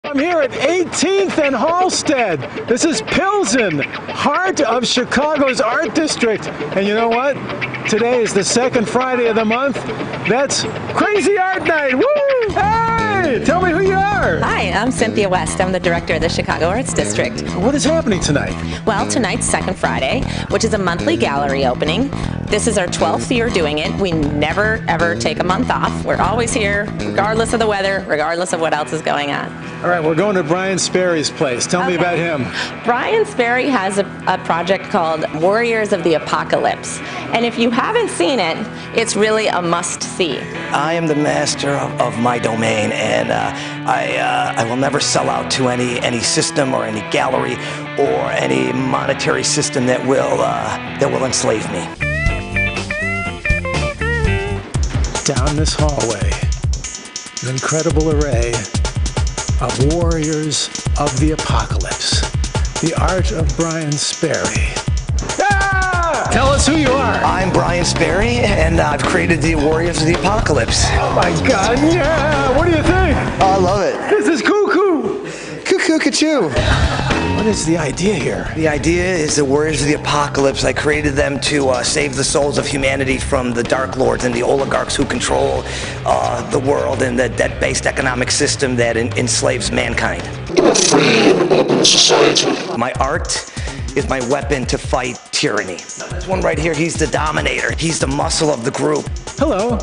I'm here at 18th and Halsted. This is Pilsen, heart of Chicago's art district. And you know what? Today is the second Friday of the month. That's Crazy Art Night. Woo! Hey! Tell me who you are. Hi, I'm Cynthia West. I'm the director of the Chicago Arts District. What is happening tonight? Well, tonight's Second Friday, which is a monthly gallery opening. This is our 12th year doing it. We never, ever take a month off. We're always here, regardless of the weather, regardless of what else is going on. All right, we're going to Brian Sperry's place. Tell me about him. Brian Sperry has a project called Warriors of the Apocalypse. And if you haven't seen it, it's really a must-see. I am the master of my domain, and I will never sell out to any system or any gallery or any monetary system that will enslave me. Down this hallway, an incredible array of warriors of the apocalypse. The art of Brian Sperry. Ah! Tell us who you are. I'm Brian Sperry, and I've created the Warriors of the Apocalypse. Oh my God, yeah! What do you think? Oh, I love it. This is cuckoo. Cuckoo-ca-choo. What is the idea here? The idea is the Warriors of the Apocalypse. I created them to save the souls of humanity from the Dark Lords and the oligarchs who control the world and the debt-based economic system that enslaves mankind. My art is my weapon to fight tyranny. This one right here, he's the dominator. He's the muscle of the group. Hello.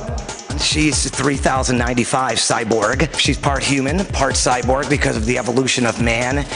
She's 3095 cyborg. She's part human, part cyborg because of the evolution of man.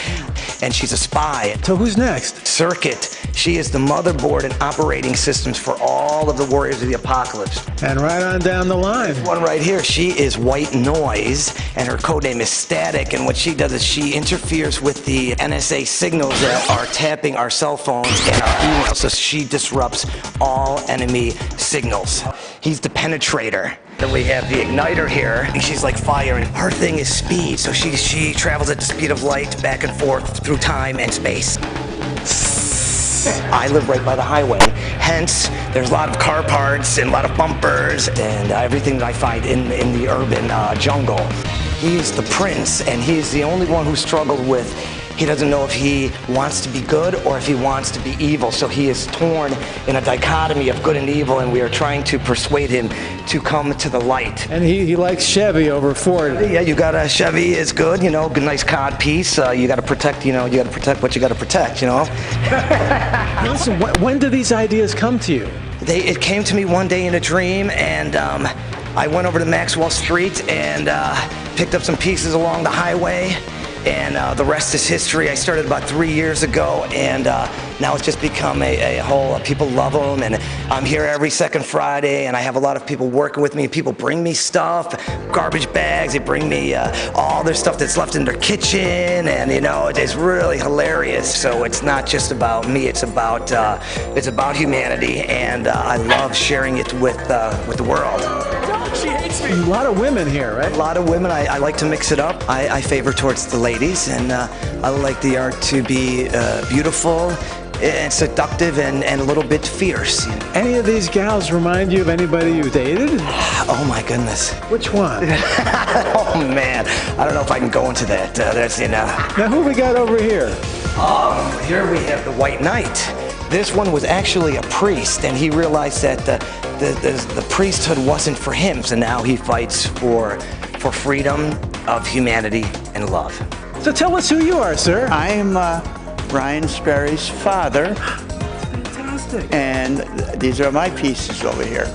And she's a spy. So who's next? Circuit. She is the motherboard and operating systems for all of the Warriors of the Apocalypse. And right on down the line. This one right here, she is White Noise, and her codename is Static. And what she does is she interferes with the NSA signals that are tapping our cell phones and our emails. So she disrupts all enemy signals. He's the penetrator. Then we have the igniter here. She's like fire, and her thing is speed. So she travels at the speed of light back and forth through time and space. I live right by the highway. Hence, there's a lot of car parts and a lot of bumpers and everything that I find in the urban jungle. He's the prince, and he's the only one who struggled with. He doesn't know if he wants to be good or if he wants to be evil. So he is torn in a dichotomy of good and evil, and we are trying to persuade him to come to the light. And he likes Chevy over Ford. Yeah, you got a Chevy is good, you know, good, nice cod piece. You got to protect, you know, you got to protect what you got to protect, you know. Listen, when do these ideas come to you? It came to me one day in a dream, and I went over to Maxwell Street and picked up some pieces along the highway. And the rest is history. I started about 3 years ago, and now it's just become a whole, people love them, and I'm here every second Friday, and I have a lot of people working with me. People bring me stuff, garbage bags, they bring me all their stuff that's left in their kitchen, and you know, it's really hilarious. So it's not just about me, it's about humanity, and I love sharing it with the world. She hates me. A lot of women here, right? A lot of women. I like to mix it up. I favor towards the ladies, and I like the art to be beautiful and seductive and a little bit fierce. Any of these gals remind you of anybody you dated? Oh my goodness. Which one? Oh man, I don't know if I can go into that. That's, you know. Now who we got over here? Here we have the White Knight. This one was actually a priest, and he realized that the priesthood wasn't for him, so now he fights for freedom of humanity and love. So tell us who you are, sir. I am Brian Sperry's father. Fantastic. And these are my pieces over here.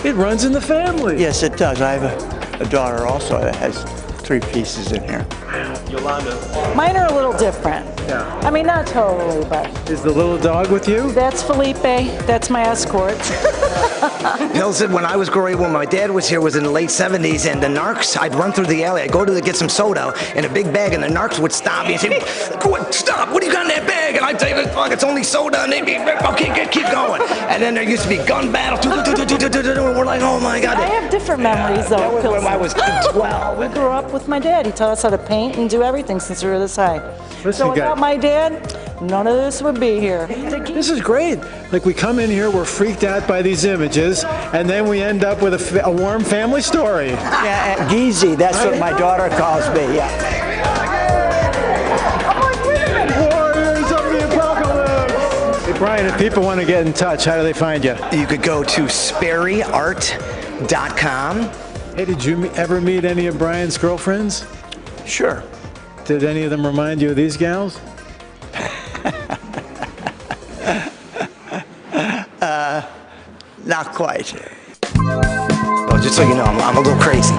It runs in the family. Yes, it does. I have a daughter also that has 3 pieces in here. Yolanda. Mine are a little different. Yeah. I mean, not totally, but Is the little dog with you? that's Felipe. That's my escort. Pilsen, when I was growing up, when my dad was here, was in the late 70s, and the narcs, I'd run through the alley, I'd go to get some soda in a big bag, and the narcs would stop me and say, "Stop, what do you got in that bag?" And I'd say, "Fuck, it's only soda," and they'd be, "Okay, keep going." And then there used to be gun battle, and we're like, oh my God. I have different memories, though. That was when I was 12. We grew up with my dad. He taught us how to paint and do everything since we were this high. Listen, So without my dad, none of this would be here. This is great. Like, we come in here, we're freaked out by these images, and then we end up with a warm family story. Yeah, Geezy, that's what my daughter calls me, yeah. Brian, if people want to get in touch, how do they find you? You could go to sperryart.com. Hey, did you ever meet any of Brian's girlfriends? Sure. Did any of them remind you of these gals? Not quite. Well, just so you know, I'm a little crazy.